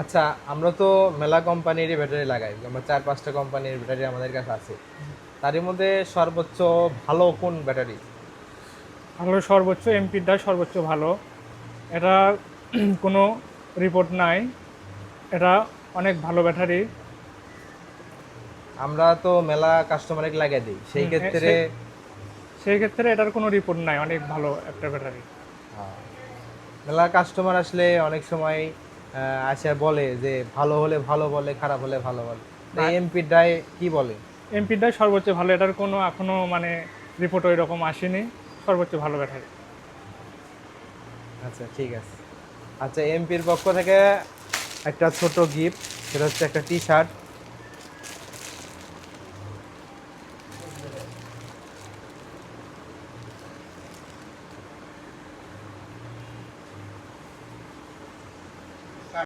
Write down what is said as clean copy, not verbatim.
আচ্ছা, আমরা তো মেলা কোম্পানিরই ব্যাটারি লাগাই, আমরা 4-5টা কোম্পানির ব্যাটারি আমাদের কাছে আছে। তারই মধ্যে সর্বোচ্চ ভালো কোন ব্যাটারি? ভালো সর্বোচ্চ এমপিটা সর্বোচ্চ ভালো। এটা কোনো রিপোর্ট নাই। এটা অনেক ভালো ব্যাটারি। আমরা তো মেলা কাস্টমারকে লাগাই দিই, সেই হুম, ক্ষেত্রে সেই ক্ষেত্রে এটার কোনো রিপোর্ট নাই, অনেক ভালো একটা ব্যাটারি। আহ, মেলা কাস্টমার আসলে অনেক সময় আসে বলে যে ভালো হলে ভালো বলে, খারাপ হলে ভালো বলে। না, এই এমপিটাই কি বলে? এমপিটাই সর্বোচ্চ ভালো, এটার কোনো এখনো মানে রিপোর্ট ওই রকম আসেনি। সর্বোচ্চ ভালো ব্যাটারি। আচ্ছা, ঠিক আছে। আচ্ছা, এমপির পক্ষ থেকে একটা ছোট গিফট, সেটা হচ্ছে একটা টি শার্ট।